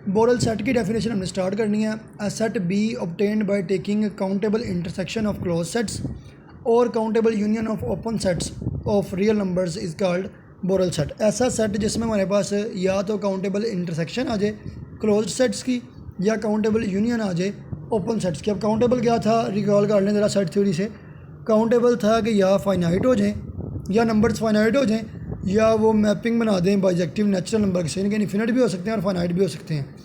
बोरल set की definition हमने start करनी है। A set be obtained by taking countable intersection of close sets और countable union of open sets of real numbers is called Borel set. ऐसा set जिसमें हमारे पास या तो काउंटेबल इंटरसेक्शन आ जाए क्लोज सेट्स की या काउंटेबल यूनियन आ जाए ओपन सेट्स की। अब काउंटेबल क्या था, रिकॉल कर लें ज़रा सेट थ्योरी से। काउंटेबल था कि या फाइनाइट हो जाएँ या नंबर्स फाइनाइट हो जाएँ या वो मैपिंग बना दें बाइजेक्टिव नेचुरल नंबर से, इनके इन्फिनिट भी हो सकते हैं और फाइनाइट भी हो सकते हैं,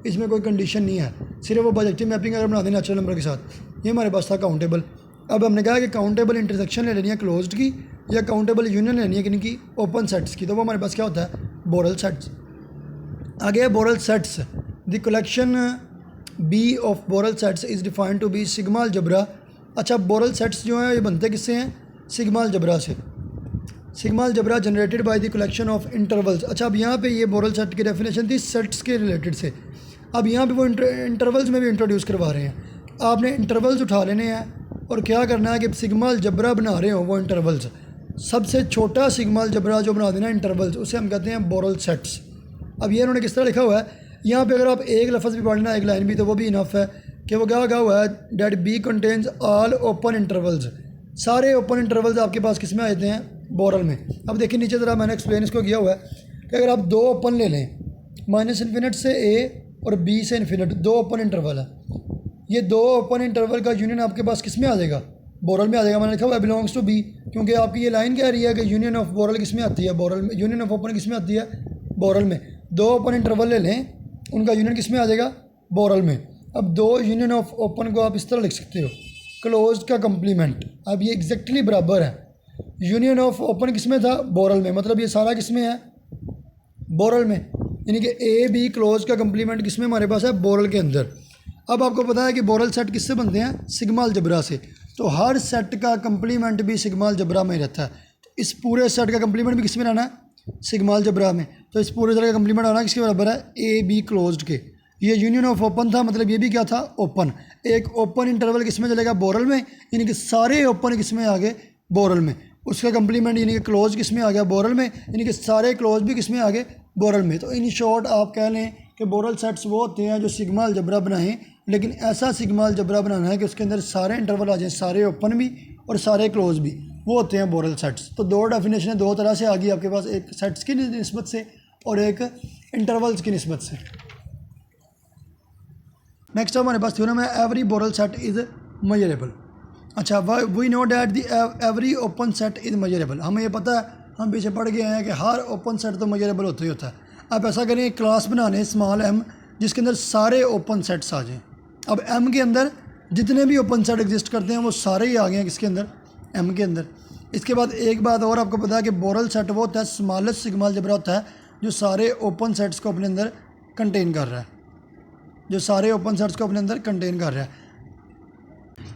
इसमें कोई कंडीशन नहीं है, सिर्फ वो बाइजेक्टिव मैपिंग अगर बना दें नेचुरल नंबर के साथ, ये हमारे पास था काउंटेबल। अब हमने कहा कि काउंटेबल इंटरसेक्शन ले लेनी है क्लोज्ड की या काउंटेबल यूनियन लेनी है किनकी, ओपन सेट्स की, तो वो हमारे पास क्या होता है, बोरल सेट्स। आगे है Borel sets. The collection B of Borel sets is defined to be sigma algebra. अच्छा, बोरल सेट्स जो हैं ये बनते किससे हैं, सिग्मा अलजबरा से। Sigma algebra generated by the collection of intervals. अच्छा, अब यहाँ पे ये बोरल सेट की डेफिनेशन थी सेट्स के रिलेटेड से, अब यहाँ पे वो इंटरवल्स में भी इंट्रोड्यूस करवा रहे हैं। आपने इंटरवल्स उठा लेने हैं और क्या करना है कि सिग्मा अलजबरा बना रहे हो वो इंटरवल्स, सबसे छोटा सिग्मा अलजबरा जो बना देना इंटरवल्स, उसे हम कहते हैं बोरल सेट्स। अब ये उन्होंने किस तरह लिखा हुआ है, यहाँ पे अगर आप एक लफ्ज़ भी पढ़ना एक लाइन भी, तो वो भी इनफ है कि वो क्या लगा हुआ है, that B contains all open intervals. सारे ओपन इंटरवल्स आपके पास किस में आते हैं, बोरल में। अब देखिए नीचे ज़रा मैंने एक्सप्लेन इसको किया हुआ है कि अगर आप दो ओपन ले लें, माइनस इन्फिनिट से ए और बी से इन्फिनिट, दो ओपन इंटरवल है, ये दो ओपन इंटरवल का यूनियन आपके पास किस में आ जाएगा, बोरल में आ जाएगा। मैंने लिखा हुआ बिलोंग्स टू बी, क्योंकि आपकी ये लाइन कह रही है कि यूनियन ऑफ बोरल किस में आती है, बोरल में। यूनियन ऑफ ओपन किस में आती है, बोरल में। दो ओपन इंटरवल ले लें, उनका यूनियन किस में आ जाएगा, बोरल में। अब दो यूनियन ऑफ ओपन को आप इस तरह लिख सकते हो, क्लोज का कम्प्लीमेंट। अब ये एग्जैक्टली बराबर है, यूनियन ऑफ ओपन किस में था, बोरल में, मतलब ये सारा किस में है, बोरल में, यानी कि ए बी क्लोज का कम्प्लीमेंट किस में हमारे पास है, बोरल के अंदर। अब आपको पता है कि बोरल सेट किससे बनते हैं, सिग्मा अलजबरा से, तो हर सेट का कम्प्लीमेंट भी सिग्मा अलजबरा में रहता है। तो इस पूरे सेट का कम्प्लीमेंट भी किस में रहना है, सिग्मा अलजबरा में। तो इस पूरे सेट का कम्प्लीमेंट आना किसके बराबर है, ए बी क्लोज्ड के। ये यूनियन ऑफ ओपन था, मतलब ये भी क्या था, ओपन। एक ओपन इंटरवल किस में चलेगा, बोरल में, यानी कि सारे ओपन किस में आ गए, बोरल में। उसका कम्प्लीमेंट यानी कि क्लोज किस में आ गया, बोरल में, यानी कि सारे क्लोज भी किस में आ गए, बोरल में। तो इन शॉर्ट आप कह लें कि बोरल सेट्स वो होते हैं जो सिग्मा अलजबरा बनाएं, लेकिन ऐसा सिग्मा अलजबरा बनाना है कि उसके अंदर सारे इंटरवल आ जाएं, सारे ओपन भी और सारे क्लोज भी, वो होते हैं बोरल सेट्स। तो दो डेफिनेशन दो तरह से आ गई आपके पास, एक सेट्स की निस्बत से और एक इंटरवल्स की निस्बत से। नेक्स्ट हमारे पास थ्योरम है, every Borel set is measurable. अच्छा, we know that the every open set is measurable. हमें ये पता है, हम पीछे पढ़ गए हैं कि हर ओपन सेट तो मेजरेबल होता ही होता है। अब ऐसा करें, क्लास बनाने स्मॉल एम, जिसके अंदर सारे ओपन सेट्स आ जाएं। अब एम के अंदर जितने भी ओपन सेट एग्जिस्ट करते हैं वो सारे ही आ गए हैं किसके अंदर, एम के अंदर। इसके बाद एक बात और आपको पता है कि बोरल सेट वो होता है, स्मॉलेस्ट सिग्मा अलजबरा होता है जो सारे ओपन सेट्स को अपने अंदर कंटेन कर रहा है, जो सारे ओपन सेट्स को अपने अंदर कंटेन कर रहा है।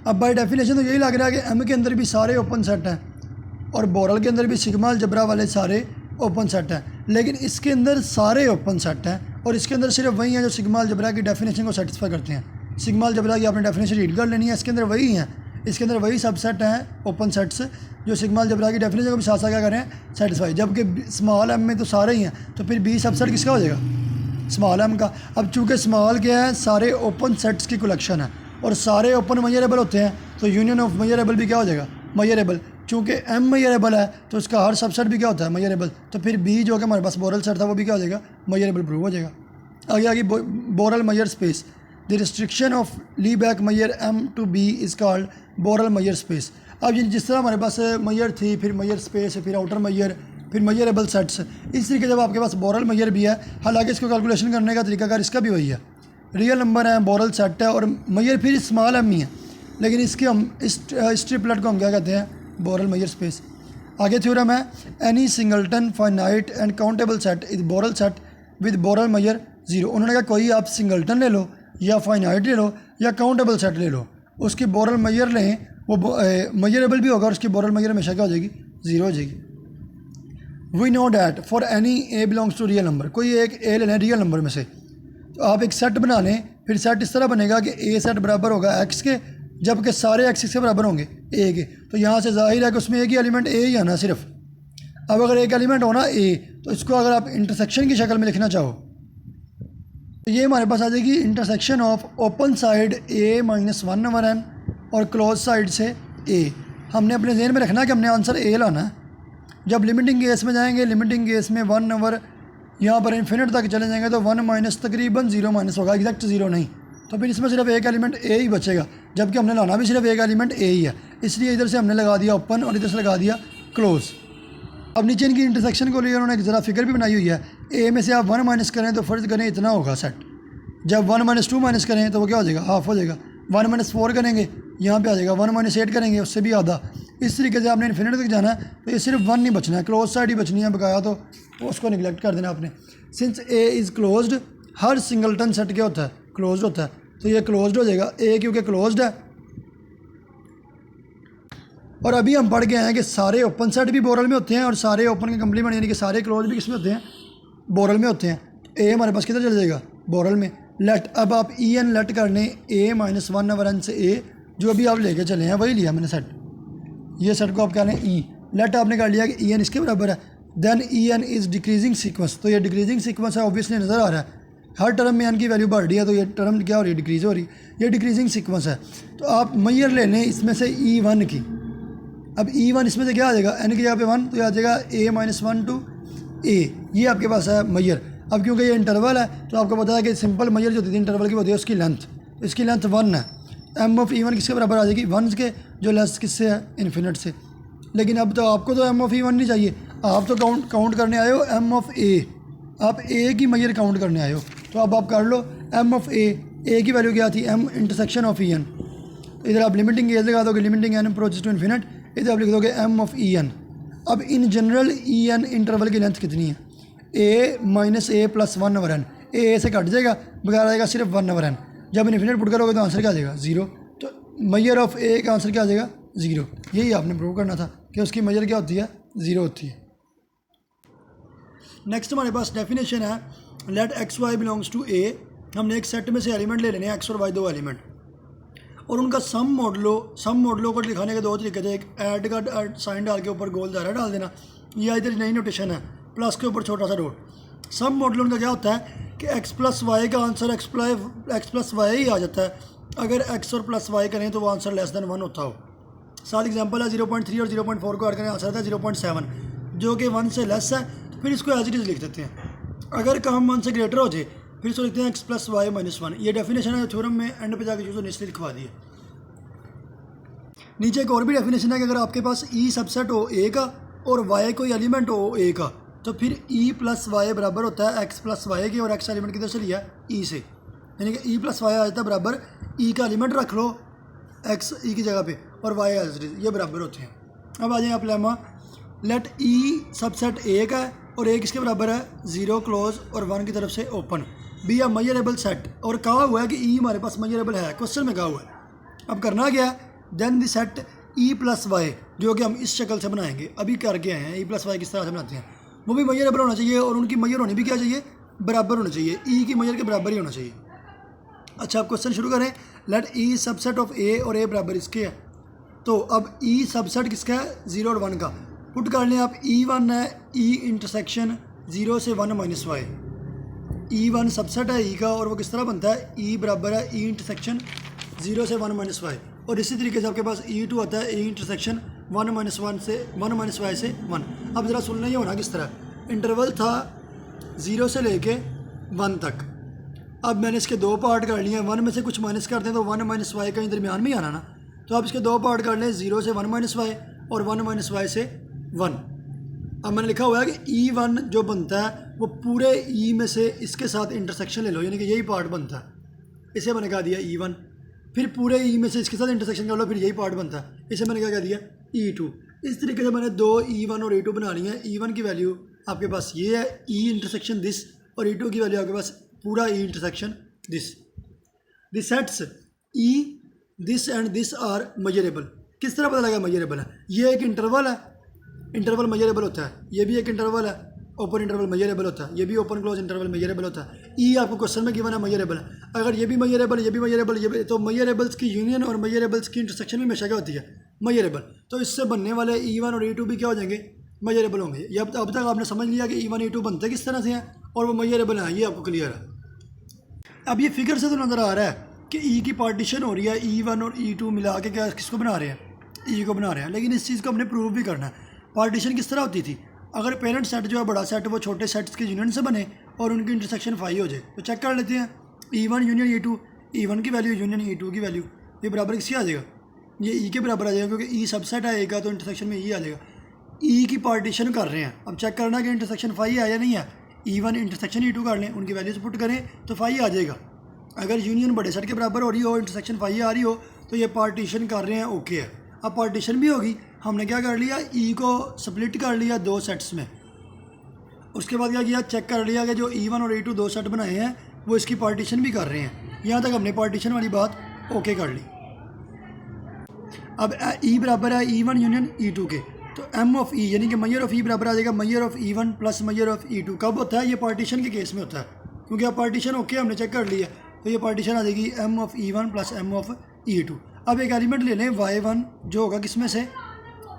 अब बाय डेफिनेशन तो यही लग रहा है कि एम के अंदर भी सारे ओपन सेट हैं और बोरल के अंदर भी सिग्मा अलजबरा वाले सारे ओपन सेट हैं, लेकिन इसके अंदर सारे ओपन सेट हैं और इसके अंदर सिर्फ वही हैं जो सिग्मा अलजबरा की डेफिनेशन को सेटिस्फाई करते हैं। सिग्मा अलजबरा की आपने डेफिनेशन रीड कर लेनी है, इसके अंदर वही हैं, इसके अंदर वही सबसेट हैं ओपन सेट्स जो सिग्मा अलजबरा की डेफिनेशन को भी साथ साथ क्या कर रहे हैं, सेटिस्फाई। जबकि स्मॉल एम में तो सारे ही हैं, तो फिर बी सबसेट किसका हो जाएगा, स्मॉल एम का। अब चूँकि स्मॉल क्या है, सारे ओपन सेट्स की कलेक्शन है और सारे ओपन मेजरेबल होते हैं, तो यूनियन ऑफ मेजरेबल भी क्या हो जाएगा, मेजरेबल। चूँकि एम मेजरेबल है तो उसका हर सबसेट भी क्या होता है, मेजरेबल। तो फिर बी जो कि हमारे पास बोरल सेट था वो भी क्या हो जाएगा, मेजरेबल प्रूव हो जाएगा। आगे आगे Borel measure space, the restriction of Lebesgue measure m to B is called Borel measure space. अब जिस तरह हमारे पास मेजर थी, फिर मेजर स्पेस, फिर आउटर मेजर, फिर मेजरेबल सेट्स, इस तरीके जब आपके पास बोरल मेजर भी है, हालांकि इसको कैलकुलेशन करने का तरीकाकार इसका भी वही है, रियल नंबर है, बोरल सेट है और मेजर फिर स्मॉल एम ही है, लेकिन इसके हम इस ट्रिपलेट को हम क्या कहते हैं, बोरल मेजर स्पेस। आगे थ्योरम है, any singleton finite and countable set is Borel set with Borel measure zero. उन्होंने कहा कोई आप सिंगलटन ले लो या फाइनाइट ले लो या काउंटेबल सेट ले लो, उसकी बोरल मेजर लें, वो मेजरेबल भी होगा और उसकी बोरल मेजर हमेशा क्या हो जाएगी, जीरो हो जाएगी। We know that for any A belongs to real number, कोई एक ए लेना है रियल नंबर में से, तो आप एक सेट बना लें, फिर सेट इस तरह बनेगा कि ए सेट बराबर होगा एक्स के, जबकि सारे एक्स के बराबर होंगे ए के। तो यहाँ से जाहिर है कि उसमें एक ही एलिमेंट ए ही आना सिर्फ। अब अगर एक एलिमेंट होना ए, तो इसको अगर आप इंटरसेक्शन की शक्ल में लिखना चाहो तो ये हमारे पास आ जाएगी intersection of open side a minus 1/n और क्लोज साइड से a। हमने अपने जहन में रखना है कि हमने आंसर a लाना है। जब लिमिटिंग केस में जाएंगे, लिमिटिंग केस में 1/, यहाँ पर इन्फिनिट तक चले जाएंगे तो 1 माइनस तकरीबन 0 माइनस होगा, एग्जैक्ट 0 नहीं। तो फिर इसमें सिर्फ एक एलिमेंट a ही बचेगा, जबकि हमने लाना भी सिर्फ एक एलिमेंट a ही है। इसलिए इधर से हमने लगा दिया ओपन और इधर से लगा दिया क्लोज। अब नीचे इनकी इंटरसेक्शन को लिए उन्होंने एक ज़रा फिगर भी बनाई हुई है। a में से आप 1 माइनस करें तो फ़र्ज़ करें इतना होगा सेट। जब 1 माइनस 2 माइनस करें तो वो क्या हो जाएगा, हाफ हो जाएगा। 1 माइनस 4 करेंगे यहाँ पे आ जाएगा। 1 माइनस 8 करेंगे उससे भी आधा। इस तरीके से आपने इन्फिनिटी तक जाना है तो ये सिर्फ 1 नहीं बचना है, क्लोज साइड ही बचनी है बकाया, तो उसको निगलेक्ट कर देना आपने। Since a is closed, her singleton set क्या होता है, क्लोज्ड होता है, तो ये क्लोज्ड हो जाएगा a क्योंकि क्लोज्ड है। और अभी हम पढ़ के आए हैं कि सारे ओपन सेट भी बोरल में होते हैं और सारे ओपन के कंप्लीमेंट यानी कि सारे क्लोज भी किसमें होते हैं, बोरल में होते हैं। तो a हमारे पास किधर चल जाएगा, बोरल में। लेट, अब आप ई एन लेट करने a माइनस 1/n से a, जो अभी आप लेके चले हैं वही लिया मैंने सेट। ये सेट को आप कह रहे हैं ई, लेट आपने कर लिया कि ई एन इसके बराबर है। Then E N is decreasing sequence, तो ये डिक्रीजिंग सीक्वेंस है, ऑब्वियसली नज़र आ रहा है। हर टर्म में एन की वैल्यू बढ़ रही है तो ये टर्म क्या हो रही है, डिक्रीज हो रही है। ये डिक्रीजिंग सीक्वेंस है। तो आप मैयर ले लें इसमें से E1 की। अब E1 इसमें से क्या आ जाएगा, एन की जगह पे 1, तो ये आ जाएगा a माइनस 1 to a। ये आपके पास है मैयर। अब क्योंकि ये इंटरवल है तो आपको पता है कि सिंपल मैयर जो होती है इंटरवल की होती है उसकी लेंथ, तो इसकी लेंथ 1 है। एम ऑफ E1 किसके बराबर आ जाएगी, 1 के, जो लेस किससे है, इन्फिनिट से। लेकिन अब तो आपको तो एम ऑफ E1 नहीं चाहिए, आप तो काउंट करने आए हो एम ऑफ a। आप a की मैयर काउंट करने आए हो, तो अब आप कर लो एम ऑफ a की वैल्यू क्या थी, m intersection of E n। तो इधर आप लिमिटिंग एज लगा दोगे, limiting n approaches to infinite, इधर आप लिख दोगे m ऑफ En। अब इन जनरल En इंटरवल की लेंथ कितनी है, a minus a plus 1/n। a से कट जाएगा, बगैर आएगा सिर्फ 1/n। जब इन्फिनिट पुट करोगे तो आंसर क्या आ जाएगा, 0। तो मैयर ऑफ a का आंसर क्या आ जाएगा, 0। यही आपने प्रूव करना था कि उसकी मैयर क्या होती है, 0 होती है। नेक्स्ट हमारे पास डेफिनेशन है, let X Y belongs to a। हमने एक सेट में से एलिमेंट ले लेने हैं, एक्स और वाई दो एलिमेंट, और उनका सम मॉडलो को दिखाने के दो तरीके थे। एक ऐड का साइन डाल के ऊपर गोल दायरा डाल देना, या इधर नई नोटेशन है, प्लस के ऊपर छोटा सा डॉट। सम मॉडलो उनका क्या होता है कि एक्स प्लस वाई का आंसर एक्स प्लस वाई ही आ जाता है अगर एक्स और प्लस वाई करें तो वो आंसर लेस देन 1 होता हो। साथ एग्जाम्पल है 0.3 और 0.4 को ऐड करें, आंसर आता है 0.7, जो कि 1 से लेस है, तो फिर इसको एज इट इज़ लिख देते हैं। अगर काम 1 से ग्रेटर हो जाए फिर इसको लिखते हैं एक्स प्लस वाई माइनस 1। ये डेफिनेशन है, थ्योरम में एंड पे जाकर यूज़ होने इसलिए लिखवा दिए। नीचे एक और भी डेफिनेशन है कि अगर आपके पास ई सबसेट हो ए का और वाई कोई एलिमेंट हो ए का, तो फिर ई प्लस वाई बराबर होता है एक्स प्लस वाई के, और एक्स एलिमेंट किधर से लिया, ई से, यानी कि ई प्लस वाई आ जाता है बराबर ई का एलिमेंट रख लो एक्स ई की जगह पे और वाई एज इट इज, ये बराबर होते हैं। अब आ जाए आप lemma, let E subset A का है और ए किसके बराबर है, 0 क्लोज और 1 की तरफ से ओपन, बी अ मैयरेबल सेट। और कहा हुआ है कि ई हमारे पास मैयरेबल है, क्वेश्चन में कहा हुआ है। अब करना क्या है, देन दी सेट ई प्लस वाई, जो कि हम इस शक्ल से बनाएंगे, अभी करके आए हैं। ई प्लस वाई किस तरह से बनाते हैं, वो भी मैयरेबल होना चाहिए और उनकी मैयर होनी भी क्या चाहिए, बराबर होना चाहिए, ई की मैयर के बराबर ही होना चाहिए। अच्छा, आप क्वेश्चन शुरू करें। लेट ई सबसेट ऑफ ए, और ए बराबर इसके है, तो अब ई सबसेट किसका है, 0 और 1 का। पुट कर लें आप, E1 है ई इंटरसेक्शन 0 से 1 माइनस वाई। E1 सबसेट है ई का और वो किस तरह बनता है, ई बराबर है ई इंटरसेक्शन 0 से 1 माइनस वाई। और इसी तरीके से आपके पास E2 आता है ई इंटरसेक्शन 1 माइनस वाई से 1। अब ज़रा सुनना ही होना किस तरह, इंटरवल था 0 से लेके 1 तक। अब मैंने इसके दो पार्ट कर लिए हैं, 1 में से कुछ माइनस करते हैं तो 1 माइनस वाई कहीं दरमियान में ही आना ना, तो आप इसके दो पार्ट कर लें, 0 से 1 माइनस वाई और 1 माइनस वाई से 1। अब मैंने लिखा हुआ है कि E1 जो बनता है वो पूरे E में से इसके साथ इंटरसेक्शन ले लो, यानी कि यही पार्ट बनता है, इसे मैंने कहा दिया E1। फिर पूरे E में से इसके साथ इंटरसेक्शन कर लो, फिर यही पार्ट बनता है, इसे मैंने क्या कह दिया E2। इस तरीके से मैंने दो E1 और E2 बना ली है। E1 की वैल्यू आपके पास ये है, E इंटरसेक्शन दिस, और E2 की वैल्यू आपके पास पूरा E intersection this. This sets E this and this are measurable. किस तरह पता लगा मैयरेबल है, ये एक इंटरवल है, इंटरवल मैयरेबल होता है, ये भी एक इंटरवल है, ओपन इंटरवल मैयरेबल होता है, ये भी ओपन क्लोज इंटरवल मैयरेबल होता है। ई आपको क्वेश्चन में गिवन है मैयरेबल है, अगर ये भी मैयरेबल, ये भी मैयरेबल, ये भी, तो मैयरेबल्स की यूनियन और मैयरेबल्स की इंटरसेक्शन भी हमेशा क्या होती है, मैयरेबल। तो इससे बनने वाले E1 और E2 भी क्या हो जाएंगे, मैयरेबल होंगे। ये अब तक आपने समझ लिया कि E1 E2 बनते किस तरह से हैं और वो मैयरेबल हैं, ये आपको क्लियर है। अब ये फिगर से तो नज़र आ रहा है कि ई की पार्टीशन हो रही है, E1 और E2 मिला के क्या किसको बना रहे हैं, ई को बना रहे हैं। लेकिन इस चीज़ को हमने प्रूव भी करना है। पार्टीशन किस तरह होती थी, अगर पेरेंट सेट जो है बड़ा सेट वो छोटे सेट्स के यूनियन से बने और उनकी इंटरसेक्शन 5 हो जाए, तो चेक कर लेते हैं E1 यूनियन E2, E1 की वैल्यू यूनियन E2 की वैल्यू, ये बराबर किसके आ जाएगा, ये ई के बराबर आ जाएगा, क्योंकि ई सबसेट आएगा तो इंटरसेक्शन में ई आ जाएगा। ई की पार्टीशन कर रहे हैं, अब चेक करना कि इंटरसेक्शन 5 है या नहीं है। E1 इंटरसेक्शन E2 कर लें, उनकी वैल्यूज पुट करें तो 5 आ जाएगा। अगर यूनियन बड़े सेट के बराबर हो रही हो, इंटरसेक्शन 5 आ रही हो, तो ये पार्टीशन कर रहे हैं, ओके है। अब पार्टीशन भी होगी, हमने क्या कर लिया, ई को स्प्लिट कर लिया 2 सेट्स में। उसके बाद क्या किया, चेक कर लिया कि जो E1 और E2 2 सेट बनाए हैं वो इसकी पार्टीशन भी कर रहे हैं। यहाँ तक हमने पार्टीशन वाली बात ओके कर ली। अब ई बराबर है E1 यूनियन E2 के, तो एम ऑफ ई यानी कि मैयर ऑफ ई बराबर आ जाएगा measure of E1 plus measure of E2। कब होता है, ये पार्टीशन के केस में होता है, क्योंकि अब पार्टीशन ओके हमने चेक कर लिया, तो ये पार्टीशन आ जाएगी M of E1 plus M of E2। अब एक एलिमेंट ले लें Y1 जो होगा किस में से,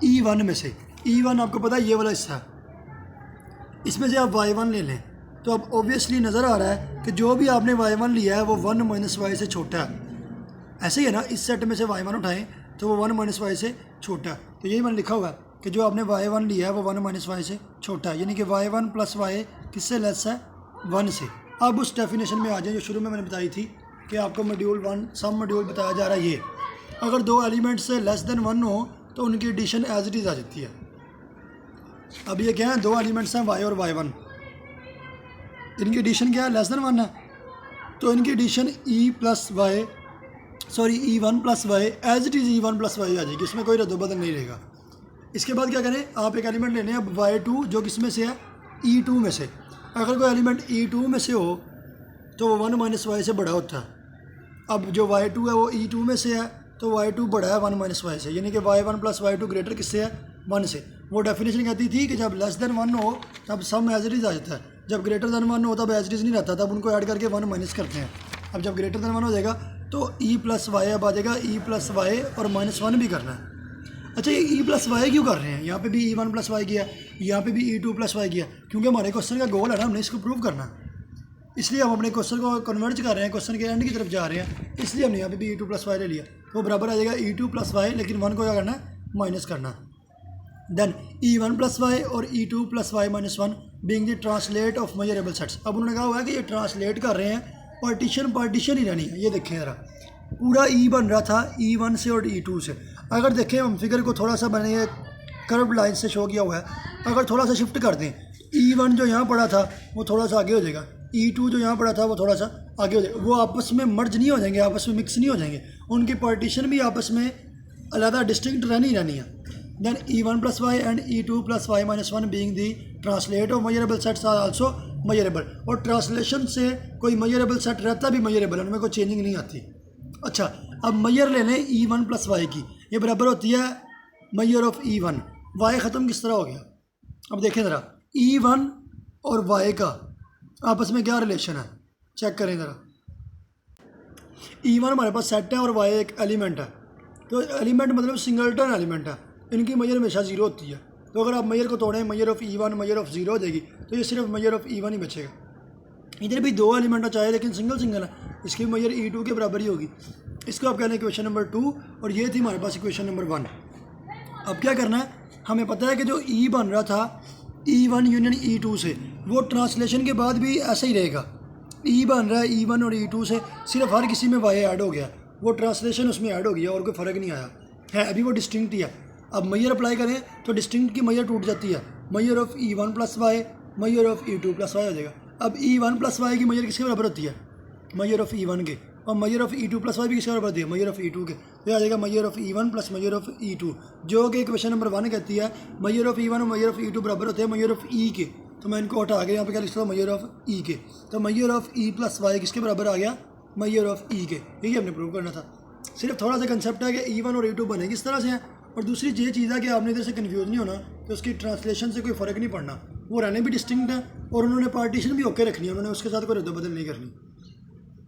E1 में से। E1 आपको पता है ये वाला हिस्सा, इसमें से आप Y1 ले लें, तो अब ऑब्वियसली नज़र आ रहा है कि जो भी आपने Y1 लिया है वो 1 माइनस वाई से छोटा है। ऐसे ही है ना, इस सेट में से Y1 उठाएं तो वो 1 माइनस वाई से छोटा है। तो यही मैंने लिखा हुआ है कि जो आपने Y1 लिया है वो 1 माइनस वाई से छोटा है, यानी कि Y1 प्लस वाई किससे लेस है, 1 से। अब उस डेफिनेशन में आ जाए जो शुरू में मैंने बताई थी कि आपको मॉड्यूल 1 सब मॉड्यूल बताया जा रहा है। ये अगर 2 एलिमेंट से लेस देन 1 हो तो उनकी एडिशन एज इट इज़ आ जाती है। अब ये क्या है, 2 एलिमेंट्स हैं Y और Y1, इनकी एडिशन क्या है, लेस देन 1 है, तो इनकी addition E1 plus Y as it is E1 plus Y आ जाएगी, इसमें कोई रद्दोबदल नहीं रहेगा। इसके बाद क्या करें, आप एक एलिमेंट लेने हैं अब Y2 जो किस में से है, E2 में से। अगर कोई एलिमेंट E2 में से हो तो वो 1 माइनस वाई से बड़ा होता है। अब जो Y2 है वो E2 में से है, तो Y2 बड़ा है 1 माइनस वाई से, यानी कि Y1 प्लस Y2 ग्रेटर किससे है, 1 से। वो डेफिनेशन कहती थी कि जब लेस देन 1 हो तब सम एज इट इज़ आ जाता है, जब ग्रेटर देन 1 हो तब एज इट इज़ नहीं रहता, तब उनको ऐड करके 1 माइनस करते हैं। अब जब ग्रेटर देन 1 हो जाएगा तो E प्लस वाई अब आ जाएगा, E प्लस वाई और -1 भी करना है। अच्छा, ये E प्लस वाई क्यों कर रहे हैं, यहाँ पे भी E1 प्लस वाई किया, यहाँ पे भी E2 प्लस वाई किया, क्योंकि हमारे क्वेश्चन का गोल है ना, हमने इसको प्रूव करना है। इसलिए हम अपने क्वेश्चन को कन्वर्ट कर रहे हैं, क्वेश्चन के एंड की तरफ जा रहे हैं, इसलिए हमने यहाँ पे भी E2 प्लस वाई ले लिया। तो बराबर आ जाएगा E2 प्लस वाई, लेकिन 1 को क्या करना है, माइनस करना है। देन E1 प्लस वाई और E2 plus Y -1 being the translate of measurable sets. अब उन्होंने कहा हुआ है कि ये ट्रांसलेट कर रहे हैं, पार्टीशन ही रहनी है। ये देखें ज़रा, पूरा E बन रहा था E1 से और E2 से। अगर देखें हम फिगर को थोड़ा सा बने कर्व लाइन से शो किया हुआ है, अगर थोड़ा सा शिफ्ट कर दें, E1 जो यहाँ पड़ा था वो थोड़ा सा आगे हो जाएगा, E2 जो यहाँ पड़ा था वो थोड़ा सा आगे हो जाएगा। वो आपस में मर्ज नहीं हो जाएंगे, आपस में मिक्स नहीं हो जाएंगे, उनकी पार्टीशन भी आपस में अलग डिस्टिंक्ट रहनी है। Then E1 plus Y and E2 plus Y -1 being the translate of measurable sets are also measurable. और ट्रांसलेशन से कोई मेजरेबल सेट रहता भी मेजरेबल, उनमें कोई चेंजिंग नहीं आती। अच्छा, अब मेजर ले लें E1 प्लस वाई की, ये बराबर होती है मेजर ऑफ E1। वाई ख़त्म किस तरह हो गया, अब देखें ज़रा, E1 और वाई का आपस में क्या रिलेशन है, चेक करें ज़रा। E1 हमारे पास सेट है और वाई एक एलिमेंट है, तो एलिमेंट मतलब सिंगलटन एलिमेंट है, इनकी मेजर हमेशा 0 होती है। तो अगर आप मेजर को तोड़ें, measure of E1 measure of 0 हो जाएगी, तो ये सिर्फ मेजर ऑफ E1 ही बचेगा। इधर भी 2 एलिमेंट हो चाहे, लेकिन सिंगल है, इसकी मेजर E2 के बराबर ही होगी। इसको आप कह लें इक्वेशन नंबर 2, और ये थी हमारे पास इक्वेशन नंबर 1। अब क्या करना है, हमें पता है कि जो E बन रहा था E1 यूनियन E2 से, वो ट्रांसलेशन के बाद भी ऐसा ही रहेगा। E बन रहा है E1 और E2 से, सिर्फ हर किसी में वाई ऐड हो गया, वो ट्रांसलेशन उसमें ऐड हो गया और कोई फ़र्क नहीं आया है, अभी वो डिस्टिंक्ट ही है। अब मेजर अप्लाई करें तो डिस्टिंक्ट की मेजर टूट जाती है, measure of E1 plus Y measure of E2 plus Y हो जाएगा। अब E1 प्लस वाई की मेजर किसके बराबर होती है, मेजर ऑफ E1 के, और major of E2 plus Y भी किसके बराबर होती है, मेजर ऑफ E2 के। तो आ जाएगा major of E1 plus major of E2, जो कि क्वेश्चन नंबर 1 कहती है मेजर ऑफ E1 और मेजर ऑफ E2 बराबर होते हैं मेजर ऑफ E के। तो मैं इनको हटा के यहाँ पे क्या लिखता हूँ, मेजर ऑफ E के। तो measure of E plus Y किसके बराबर आ गया, मेजर ऑफ E के। यही हमने प्रूव करना था। सिर्फ थोड़ा सा कंसेप्ट है कि E1 और E2 बने किस तरह से हैं, और दूसरी ये चीज़ है कि आपने इधर से कन्फ्यूज़ नहीं होना कि उसकी ट्रांसलेशन से कोई फ़र्क नहीं पड़ना, वो रहने भी डिस्टिंक्ट है और उन्होंने पार्टीशन भी ओके रखनी है, उन्होंने उसके साथ कोई रद्द बदल नहीं करनी।